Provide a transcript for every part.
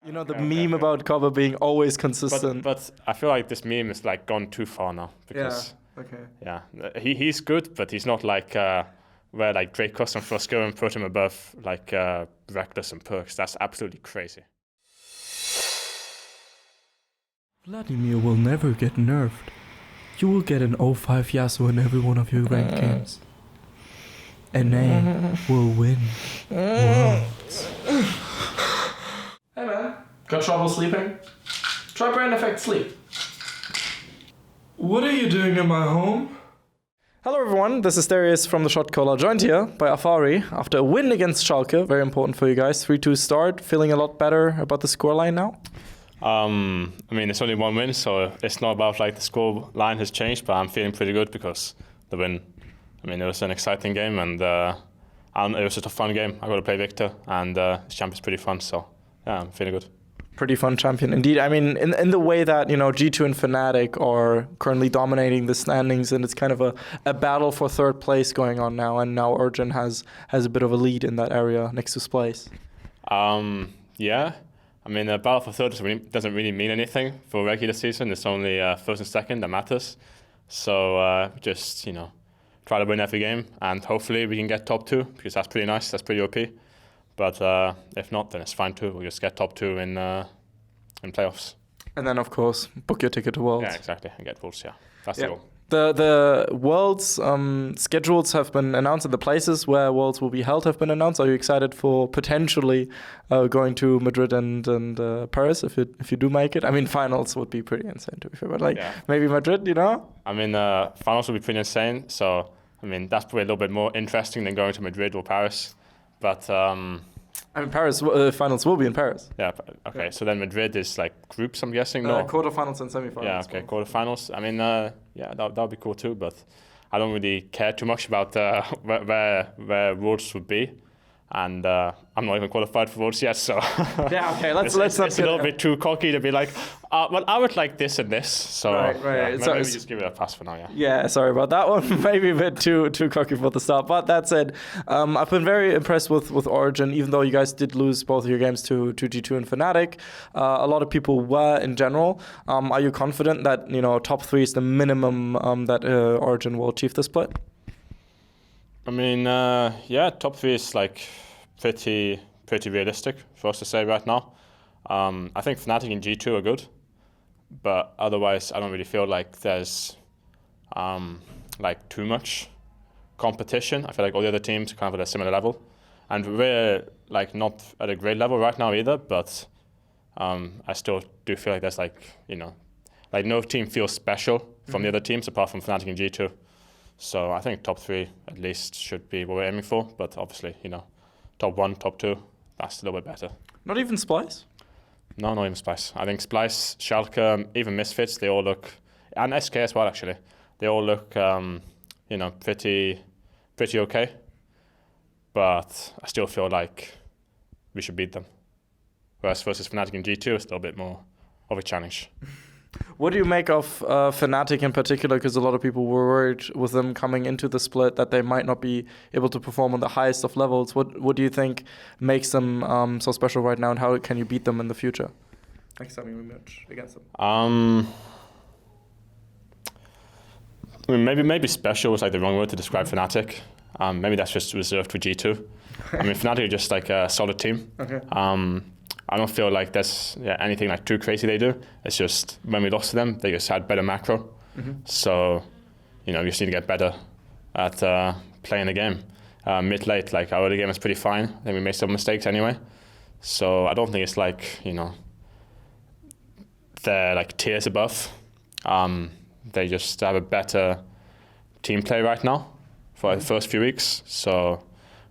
You know, the meme about Cover being always consistent. But I feel like this meme is like gone too far now because he's good, but he's not like where like Drake custom Frosco and put him above like Reckless and Perks. That's absolutely crazy. Vladimir will never get nerfed. You will get an 05 Yasuo in every one of your ranked games. NA will win worlds. Hey man, got trouble sleeping? Try Brain Effect Sleep. What are you doing in my home? Hello everyone, this is Darius from the Shotcaller, joined here by Alphari after a win against Schalke. Very important for you guys. 3-2 start. Feeling a lot better about the scoreline now? I mean, it's only one win, so it's not about like the score line has changed, but I'm feeling pretty good because the win. I mean, it was an exciting game and it was just a fun game. I got to play Victor and this champ is pretty fun, so yeah, I'm feeling good. Pretty fun champion indeed. I mean, in the way that, you know, G2 and Fnatic are currently dominating the standings, and it's kind of a battle for third place going on now, and now Origen has a bit of a lead in that area next to Splice. Yeah. I mean, the battle for third doesn't really mean anything for regular season. It's only first and second that matters. So just, you know, try to win every game, and hopefully we can get top 2, because that's pretty nice, that's pretty OP. But if not, then it's fine too. We'll just get top 2 in playoffs. And then, of course, book your ticket to Worlds. Yeah, exactly, and get Worlds, yeah. That's the goal. The Worlds schedules have been announced, and the places where Worlds will be held have been announced. Are you excited for potentially going to Madrid and Paris if you do make it? I mean, finals would be pretty insane to be fair, but maybe Madrid, you know? I mean, finals would be pretty insane. So, I mean, that's probably a little bit more interesting than going to Madrid or Paris. But I mean, Paris finals will be in Paris. Yeah. Okay. Yeah. So then Madrid is like groups, I'm guessing. No, quarterfinals and semifinals. Yeah. Okay. Quarterfinals. I mean, yeah, that would be cool too. But I don't really care too much about where Worlds would be, and I'm not even qualified for Worlds yet. So yeah. Okay. Let's not. It's a little bit too cocky to be like, well, I would like this and this. So right. Yeah, maybe just give it a pass for now. Yeah. Yeah. Sorry about that one. Maybe a bit too cocky for the start. But that said, I've been very impressed with Origen, even though you guys did lose both of your games to G2 and Fnatic. A lot of people were in general. Are you confident that, you know, top 3 is the minimum that Origen will achieve this split? I mean, yeah, top 3 is like pretty realistic for us to say right now. I think Fnatic and G2 are good, but otherwise I don't really feel like there's like too much competition. I feel like all the other teams are kind of at a similar level, and we're like not at a great level right now either, but I still do feel like there's like, you know, like no team feels special from the other teams apart from Fnatic and G2. So I think top 3 at least should be what we're aiming for, but obviously, you know, top 1, top 2, that's a little bit better. Not even Splice? No, not even Splice. I think Splice, Schalke, even Misfits, they all look, and SK as well actually, they all look, you know, pretty okay. But I still feel like we should beat them. Whereas versus Fnatic and G2 is still a bit more of a challenge. What do you make of Fnatic in particular? Because a lot of people were worried with them coming into the split that they might not be able to perform on the highest of levels. What do you think makes them so special right now, and how can you beat them in the future? Next time we match against them. I mean, maybe special was like the wrong word to describe Fnatic. Maybe that's just reserved for G2. I mean, Fnatic are just like a solid team. Okay. I don't feel like there's anything like too crazy they do. It's just when we lost to them, they just had better macro. So, you know, you just need to get better at playing the game. Mid-late, like our early game was pretty fine. I think we made some mistakes anyway. So I don't think it's like, you know, they're like tiers above. They just have a better team play right now for the first few weeks. So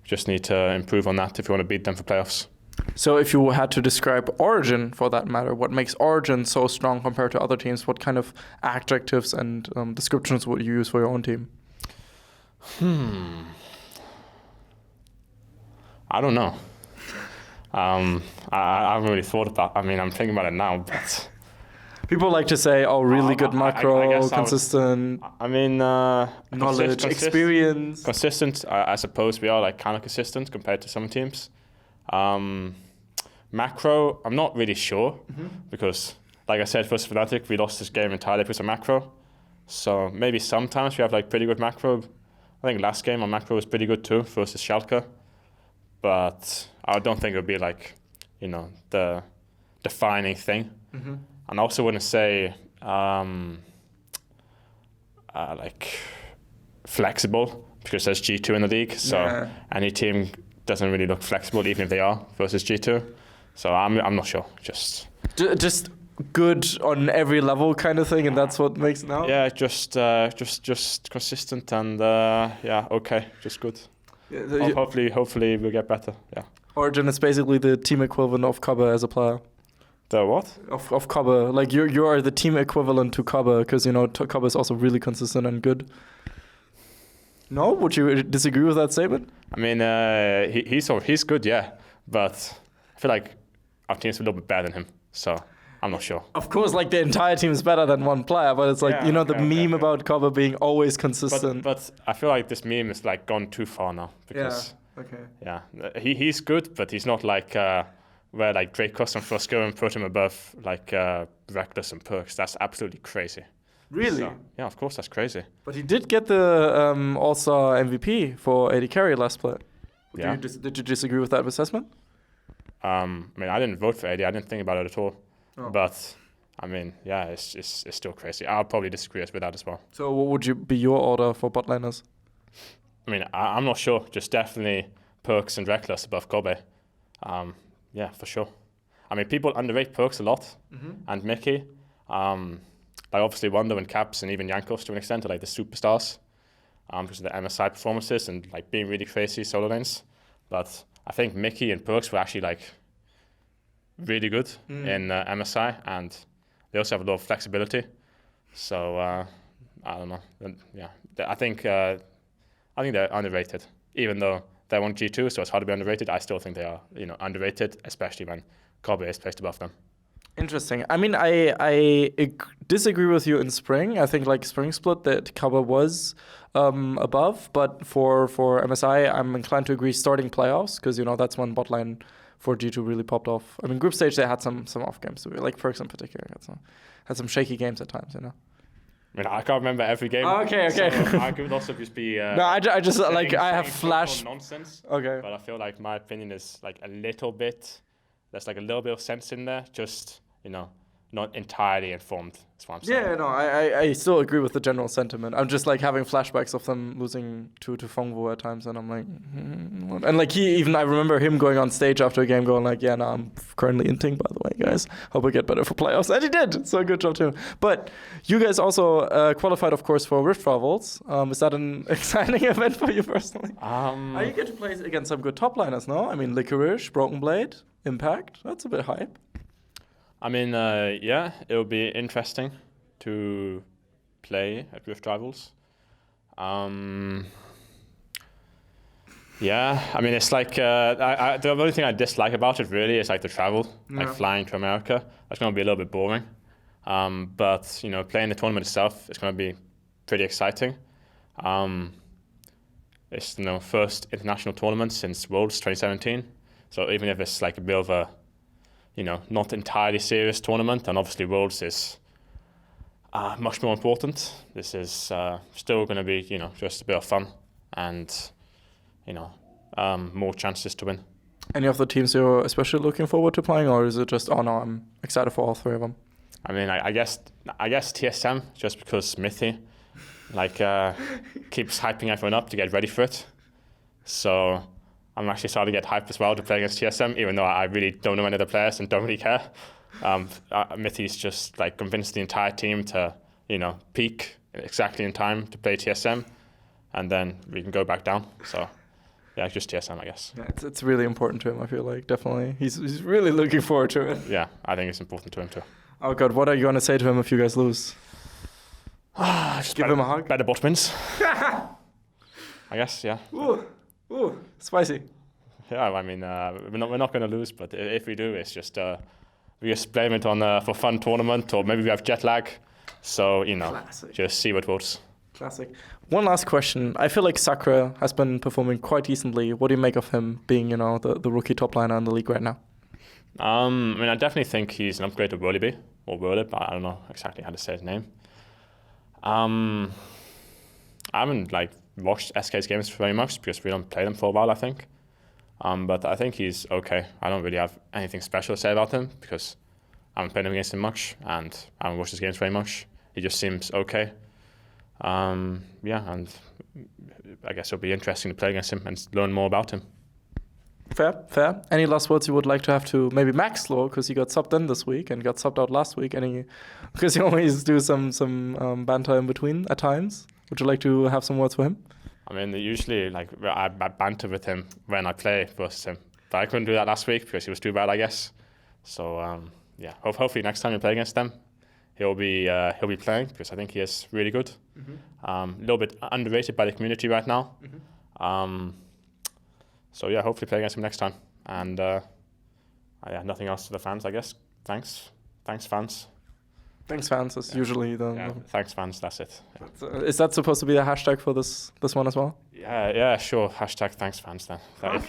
we just need to improve on that if you want to beat them for playoffs. So if you had to describe Origen, for that matter, what makes Origen so strong compared to other teams, what kind of adjectives and descriptions would you use for your own team? I don't know. I haven't really thought about it. I mean, I'm thinking about it now, but... People like to say, oh, really good macro, consistent, knowledge, experience. Consistent, I suppose we are like kind of consistent compared to some teams. Macro, I'm not really sure because, like I said, versus Fnatic, we lost this game entirely because of macro. So maybe sometimes we have like pretty good macro. I think last game our macro was pretty good too versus Schalke. But I don't think it would be like, you know, the defining thing. And I also wouldn't say like flexible because there's G2 in the league. So any team doesn't really look flexible even if they are versus G2. So I'm not sure. Just good on every level kind of thing, and that's what makes it now. Yeah, just consistent and okay, just good. Yeah, hopefully we'll get better. Yeah. Origen is basically the team equivalent of Cobbe as a player. The what? Of Cobbe. Like you are the team equivalent to Cobbe because you know Cobbe is also really consistent and good. No, would you disagree with that statement? I mean, he's good, yeah, but I feel like our team's a little bit better than him, so I'm not sure. Of course, like the entire team is better than one player, but it's like the meme about Cobbe being always consistent. But I feel like this meme is like gone too far now because he's good, but he's not like where like Drake Custom first go and put him above like Reckless and Perks. That's absolutely crazy. Really? So, yeah, of course, that's crazy. But he did get the All-Star MVP for AD Carry last split. Yeah. Did you disagree with that assessment? I mean, I didn't vote for AD. I didn't think about it at all. Oh. But I mean, yeah, it's still crazy. I'll probably disagree with that as well. So what would be your order for bot laners? I mean, I'm not sure. Just definitely Perks and Reckless above Cobbe. Yeah, for sure. I mean, people underrate Perks a lot, and Mickey. Like obviously Wonder and Caps and even Jankos to an extent are like the superstars because of the MSI performances and like being really crazy solo lanes. But I think Mickey and Perks were actually like really good in MSI, and they also have a lot of flexibility. So I don't know. Yeah, I think they're underrated, even though they won G2, so it's hard to be underrated. I still think they are, underrated, especially when Cobbe is placed above them. Interesting. I mean, I disagree with you in spring. I think like spring split that Cobbe was above, but for MSI, I'm inclined to agree starting playoffs because that's when bot lane for G2 really popped off. I mean, group stage they had some off games, like Perks in particular had some shaky games at times. I mean, I can't remember every game. Okay. So I could also just be. No, I just like I have flash nonsense. Okay. But I feel like my opinion is like a little bit. There's like a little bit of sense in there. Just not entirely informed. That's what I'm saying. Yeah, no, I still agree with the general sentiment. I'm just like having flashbacks of them losing to Fongwu at times, and I'm like, and like I remember him going on stage after a game, going like, yeah, no, I'm currently inting, by the way, guys. Hope we get better for playoffs, and he did. So good job too. But you guys also qualified, of course, for Rift Travels. Is that an exciting event for you personally? You get to play against some good top liners, no? I mean, Licorice, Broken Blade, Impact. That's a bit hype. I mean, yeah, it'll be interesting to play at Rift Rivals. Yeah, I mean, it's like the only thing I dislike about it really is like the travel, like flying to America. That's going to be a little bit boring. But playing the tournament itself is going to be pretty exciting. It's first international tournament since Worlds 2017. So even if it's like a bit of a not entirely serious tournament, and obviously Worlds is much more important. This is still going to be, just a bit of fun and, more chances to win. Any of the teams you're especially looking forward to playing, or is it just, oh no, I'm excited for all three of them? I mean, I guess TSM, just because Smithy, keeps hyping everyone up to get ready for it. So I'm actually starting to get hyped as well to play against TSM, even though I really don't know any of the players and don't really care. Mithy's just convinced the entire team to, peak exactly in time to play TSM, and then we can go back down. So, yeah, just TSM, I guess. Yeah, it's really important to him. I feel like definitely he's really looking forward to it. Yeah, I think it's important to him too. Oh God, what are you gonna say to him if you guys lose? Just give him a hug. Better bot wins. I guess, yeah. Ooh, spicy. Yeah, I mean, we're not going to lose, but if we do, it's just we just blame it on for fun tournament, or maybe we have jet lag. So Classic. Just see what votes. Classic. One last question. I feel like Sakura has been performing quite decently. What do you make of him being, the rookie top liner in the league right now? I mean, I definitely think he's an upgrade to Whirly, or Whirly, but I don't know exactly how to say his name. I haven't like watched SK's games very much because we don't play them for a while, I think. But I think he's okay. I don't really have anything special to say about him because I haven't played him against him much and I haven't watched his games very much. He just seems okay. Yeah, and I guess it'll be interesting to play against him and learn more about him. Fair, fair. Any last words you would like to have to maybe Max Law, because he got subbed in this week and got subbed out last week, because you always do some banter in between at times. Would you like to have some words for him? I mean, usually like I banter with him when I play versus him, but I couldn't do that last week because he was too bad, I guess. So yeah, hopefully next time we play against them, he'll be playing because I think he is really good. A little bit underrated by the community right now. So yeah, hopefully play against him next time. And yeah, nothing else to the fans, I guess. Thanks fans. Thanks fans is usually the. Yeah, thanks fans. That's it. Yeah. Is that supposed to be the hashtag for this one as well? Yeah, sure. Hashtag thanks fans then.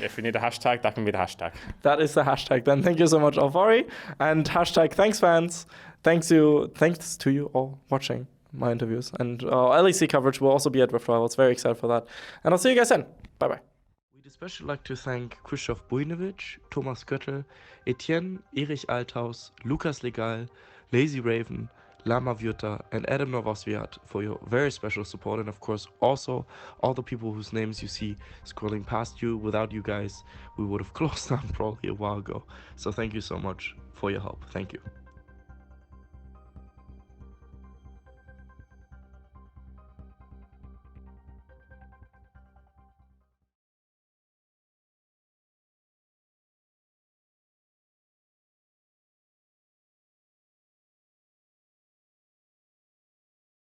If we need a hashtag, that can be the hashtag. That is the hashtag then. Thank you so much, Alphari. And hashtag thanks fans. Thanks to you all watching my interviews. And LEC coverage will also be at Rift Rivals. Very excited for that. And I'll see you guys then. Bye bye. We'd especially like to thank Krzysztof Bujnowicz, Thomas Göttel, Etienne, Erich Althaus, Lukas Legal, Lazy Raven, Lama Vyuta, and Adam Novosviat for your very special support, and of course also all the people whose names you see scrolling past you. Without you guys, we would have closed down probably a while ago. So thank you so much for your help. Thank you.